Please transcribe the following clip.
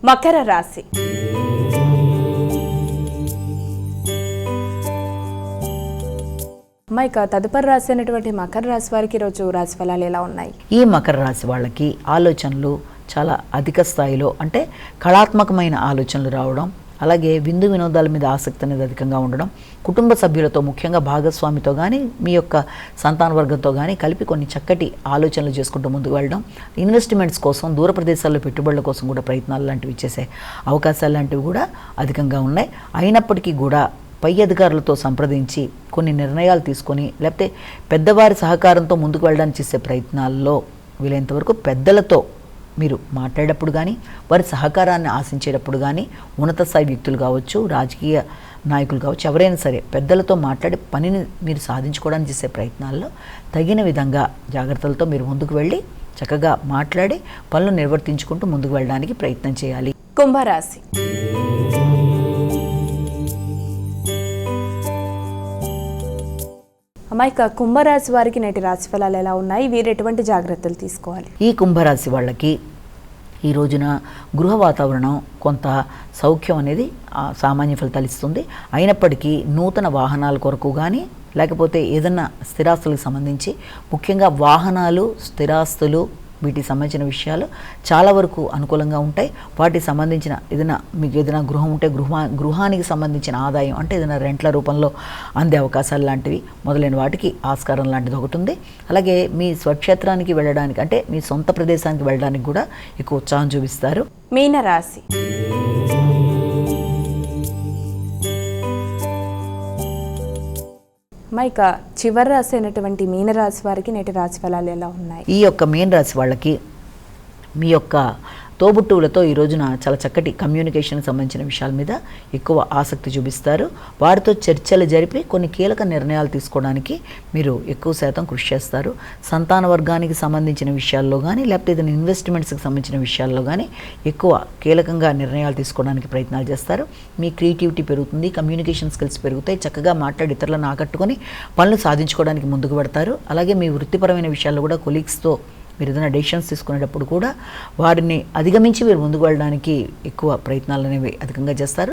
మకర రాశి. ఇక తదుపరి రాశి అయినటువంటి మకర రాశి వారికి ఈరోజు రాశి ఫలాలు ఎలా ఉన్నాయి? ఈ మకర రాశి వాళ్ళకి ఆలోచనలు చాలా అధిక స్థాయిలో, అంటే కళాత్మకమైన ఆలోచనలు రావడం, అలాగే విందు వినోదాల మీద ఆసక్తి అనేది అధికంగా ఉండడం, కుటుంబ సభ్యులతో ముఖ్యంగా భాగస్వామితో కానీ మీ యొక్క సంతాన వర్గంతో కానీ కలిపి కొన్ని చక్కటి ఆలోచనలు చేసుకుంటూ ముందుకు వెళ్ళడం, ఇన్వెస్ట్మెంట్స్ కోసం దూర ప్రదేశాల్లో పెట్టుబడుల కోసం కూడా ప్రయత్నాలు లాంటివి చేసే అవకాశాలు లాంటివి కూడా అధికంగా ఉన్నాయి. అయినప్పటికీ కూడా పై అధికారులతో సంప్రదించి కొన్ని నిర్ణయాలు తీసుకొని, లేకపోతే పెద్దవారి సహకారంతో ముందుకు వెళ్ళడానికి చేసే ప్రయత్నాల్లో వీలైనంతవరకు పెద్దలతో మీరు మాట్లాడేటప్పుడు కానీ, వారి సహకారాన్ని ఆశించేటప్పుడు కానీ, ఉన్నత స్థాయి వ్యక్తులు కావచ్చు, రాజకీయ నాయకులు కావచ్చు, ఎవరైనా సరే పెద్దలతో మాట్లాడి పనిని మీరు సాధించుకోవడానికి చేసే ప్రయత్నాల్లో తగిన విధంగా జాగ్రత్తలతో మీరు ముందుకు వెళ్ళి చక్కగా మాట్లాడి పనులు నిర్వర్తించుకుంటూ ముందుకు వెళ్ళడానికి ప్రయత్నం చేయాలి. కుంభరాశి. ఇక కుంభరాశి వారికి నేటి రాశి ఫలాలు ఎలా ఉన్నాయి? వీరు ఎటువంటి జాగ్రత్తలు తీసుకోవాలి? ఈ కుంభరాశి వాళ్ళకి ఈ రోజున గృహ వాతావరణం కొంత సౌఖ్యం అనేది సామాన్య ఫలితాలు ఇస్తుంది. అయినప్పటికీ నూతన వాహనాల కొరకు కానీ, లేకపోతే ఏదన్నా స్థిరాస్తులకు సంబంధించి, ముఖ్యంగా వాహనాలు, స్థిరాస్తులు, వీటికి సంబంధించిన విషయాలు చాలా వరకు అనుకూలంగా ఉంటాయి. వాటికి సంబంధించిన ఏదైనా మీకు ఏదైనా గృహం ఉంటే గృహానికి సంబంధించిన ఆదాయం, అంటే ఏదైనా రెంట్ల రూపంలో అందే అవకాశాలు లాంటివి మొదలైన వాటికి ఆస్కారం లాంటిది ఒకటి ఉంది. అలాగే మీ స్వక్షేత్రానికి వెళ్ళడానికి, అంటే మీ సొంత ప్రదేశానికి వెళ్ళడానికి కూడా ఎక్కువ ఉత్సాహం చూపిస్తారు. మీనరాశి. ఇక చివరి రాశి అయినటువంటి మీనరాశి వారికి నేటి రాశి ఫలాలు ఎలా ఉన్నాయి? ఈ యొక్క మీన రాశి వాళ్ళకి మీ యొక్క తోబుట్టువులతో ఈ రోజున చాలా చక్కటి కమ్యూనికేషన్కి సంబంధించిన విషయాల మీద ఎక్కువ ఆసక్తి చూపిస్తారు. వారితో చర్చలు జరిపి కొన్ని కీలక నిర్ణయాలు తీసుకోవడానికి మీరు ఎక్కువ శాతం కృషి చేస్తారు. సంతాన వర్గానికి సంబంధించిన విషయాల్లో కానీ, లేకపోతే ఏదైనా ఇన్వెస్ట్మెంట్స్కి సంబంధించిన విషయాల్లో కానీ ఎక్కువ కీలకంగా నిర్ణయాలు తీసుకోవడానికి ప్రయత్నాలు చేస్తారు. మీ క్రియేటివిటీ పెరుగుతుంది, కమ్యూనికేషన్ స్కిల్స్ పెరుగుతాయి, చక్కగా మాట్లాడి ఇతరులను ఆకట్టుకొని పనులు సాధించుకోవడానికి ముందుకు పడతారు. అలాగే మీ వృత్తిపరమైన విషయాల్లో కూడా కొలీగ్స్తో మీరు ఏదైనా డెసిషన్స్ తీసుకునేటప్పుడు కూడా వారిని అధిగమించి మీరు ముందుకు వెళ్ళడానికి ఎక్కువ ప్రయత్నాలు అనేవి అధికంగా చేస్తారు.